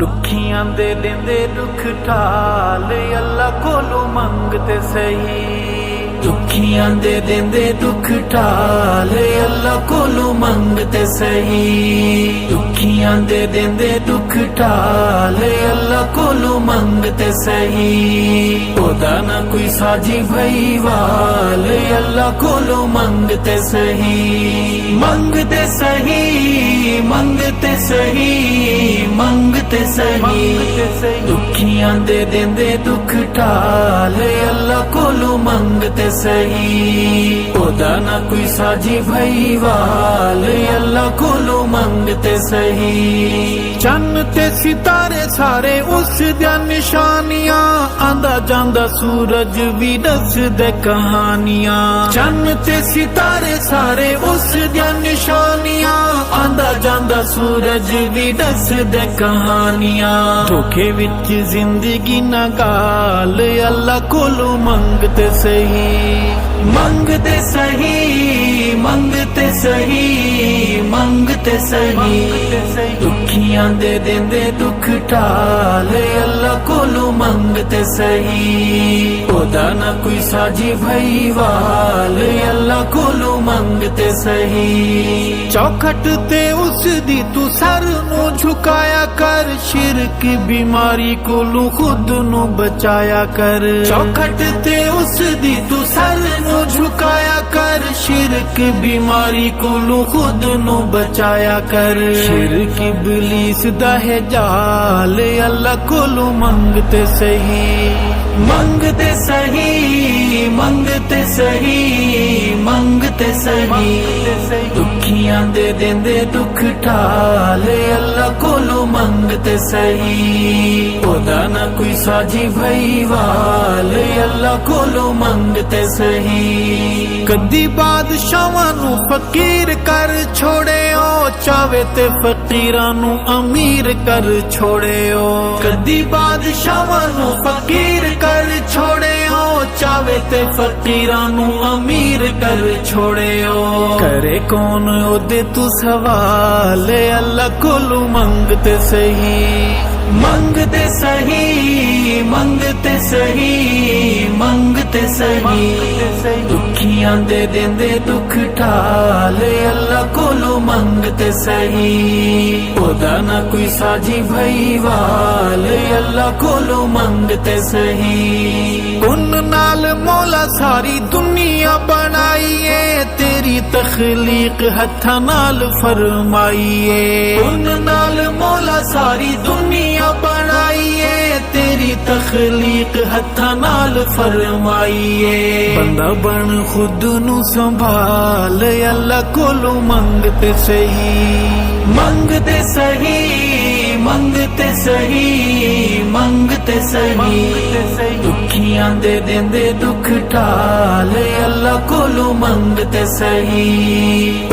दुखियां दे देंदे दुख ढाल अल्लाह कोलों मंगते सही। दुखियां दे देंदे दुख ढाल अल्लाह कोलों मंगते सही। दुखियां दे देंदे दुख ढाल अल्लाह कोलों मंगते सही। ओदा ना कोई साजी भई वाल अल्लाह कोलों मंगते सही। मंगते सही मंगते सही मंगते सही। दुखियां दे देंदे दुख ढाल अल्लाह कोलों मंगते सही। ओदा ना कोई साजी भई वाल अल्लाह कोलों मंगते सही। चन्न ते सितारे सारे उस दियां निशानियां आंदा जांदा सूरज भी दसदे कहानियां। चन्न ते सितारे सारे उस दियां निशानियां आंदा जांदा सूरज भी दसदे कहानियां। धोखे विच जिंदगी ना गाल अल्लाह कोलों मंगते सही। मंगते सही मंगते सही मंगते सही। दुखियां दे देंदे दुख ढाल अल्लाह कोलों मंगते सही। ओदा ना कोई साजी भई वाल अल्लाह कोलों मंगते सही। चौखट ते उस दी तू सर नू झुकाया कर। शिरक बीमारी कोलों खुद नू बचाया कर। चौखट ते उस दी तू सर नू झुकाया कर। शिरक बीमारी कोलों खुद नू बचाया कर। शिरक इबलीस दा है जाल अल्लाह कोलों मंगते सही। मंगते सही मंगते सही मंगते सही। दुखियां दे देंदे दुख ढाल अल्लाह कोलों मंगते सही। ओदा ना कोई साजी भई वाल अल्लाह कोलों मंगते सही। कदी बादशाहां नू फकीर कर छोड़े ओ चावे ते फकीरां नू अमीर कर छोड़े ओ। कदी बादशाहां नू फकीर कर छोड़े ओ चावे ते फकीरां नू अमीर कर छोड़े ओ। करे कौन ओदे तू सवाल अल्लाह कोलों मंगते सही। मंगते सही मंगते सही मंगते सही। दुखियां दे देंदे दुख ढाल अल्लाह कोलों मंगते सही। ओदा ना कोई साजी भई वाल अल्लाह कोलों मंगते सही। उन नाल मौला सारी दुनिया बनाईए तेरी तखलीक हथा नाल फरमाईए। उन नाल मौला सारी दुनिया बनाईए तेरी तखलीक हथा नाल फरमाईए। बंदा बन खुद नू संभाल अल्लाह कोलों मंगते सही। मंगते सही मंगते सही मंगते सही। दुखियां दे देंदे दुख ढाल अल्लाह कोलों मंगते सही।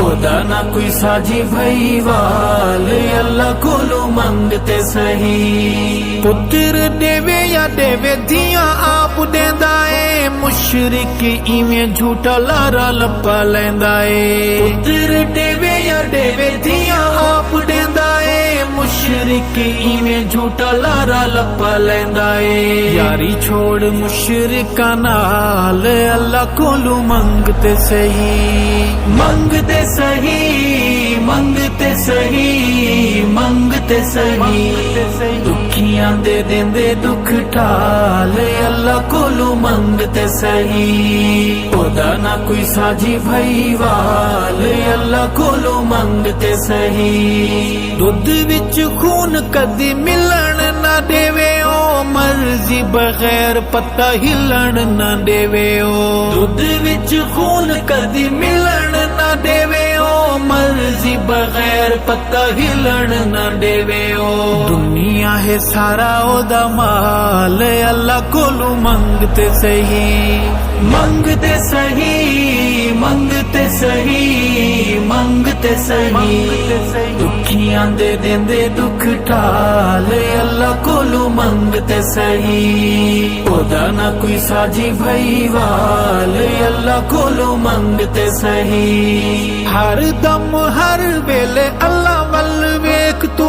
ओदा ना कोई साजी भई वाल अल्लाह कोलों मंगते सही। पुत्र देवे या देवे धियां आप देंदा ए। मुशरिक इवें झूठा लारा लपा लैंदा ए। पुत्र देवे या देवे धियां आप देंदा ए। मुशरिक इवें झूठा लारा लपा लैंदा ए। यारी छोड़ मुशरिकां नाल अल्लाह कोलों मंगते सही। मंगते सही मंगते सही मंगते सही। दुखियां दे देंदे दुख ढाल अल्लाह कोलों मंगते सही। ओदा ना कोई साजी भई वाल अल्लाह कोलों मंगते सही। दुध विच खून कदी मिलन ना देवे ओ मर्जी बगैर पत्ता हिलन ना देवे ओ। दुध विच खून कदी मिलन ना देवे ओ मर्जी बगैर पत्ता हिलन ना देवे ओ। दुनिया है सारा ओदा माल अल्लाह कोलों मंगते सही। मंगते सही मंगते सही मंगते सही। दुखियां दे देंदे दुख ढाल अल्लाह कोलों मंगते सही। ओदा ना कोई साजी भई वाल अल्लाह कोलों मंगते सही। हर दम हर वेले अल्लाह वल वेख तू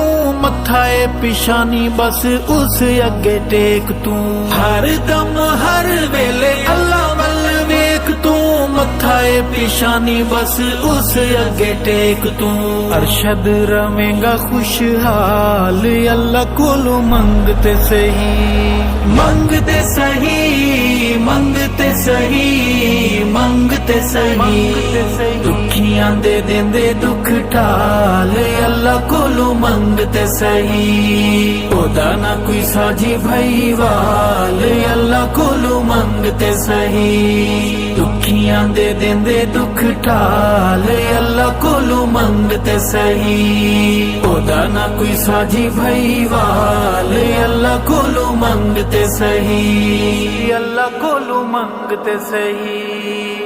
ਮੱਥਾ ਏ ਪਿਸ਼ਾਨੀ ਬਸ ਉਸ ਅੱਗੇ ਟੇਕ ਤੂੰ ਹਰ ਦਮ ਹਰ ਵੇਲੇ ਅੱਲਾ ਵੱਲ ਵੇਖ ਤੂੰ ਮੱਥਾ ਏ ਪਿਸ਼ਾਨੀ ਬਸ ਉਸ ਅੱਗੇ ਟੇਕ ਤੂੰ ਅਰਸ਼ਦ ਰਵੇਂਗਾ ਖੁਸ਼ਹਾਲ ਅੱਲਾ ਕੋਲੋਂ ਮੰਗਤੇ ਸਹੀ ਮੰਗਤੇ ਸਹੀ ਮੰਗਤੇ ਸਹੀ ਮੰਗਤੇ ਸਹੀ ਦੁਖੀਆਂ ਦੇ ਦਿੰਦੇ ਦੁੱਖ ਢਾਲ ਅੱਲਾ ਕੋਲੋਂ ਮੰਗਤੇ ਸਹੀ ਉਹਦਾ ਨਾ ਕੋਈ ਸਾਜੀ ਭਾਈ ਵਾਲ ਅੱਲਾ ਕੋਲੋਂ ਮੰਗਤੇ ਸਹੀ ਦੁਖੀਆਂ ਦੇ ਦਿੰਦੇ ਦੁੱਖ ਢਾਲ ਅੱਲਾ ਕੋਲੋਂ ਮੰਗਤੇ ਸਹੀ ਉਹਦਾ ਨਾ ਕੋਈ ਸਾਜੀ ਭਾਈ ਵਾਲ ਅੱਲਾ ਕੋਲੋਂ ਮੰਗਤੇ ਸਹੀ ਅੱਲਾ ਕੋਲੋਂ ਮੰਗਤੇ ਸਹੀ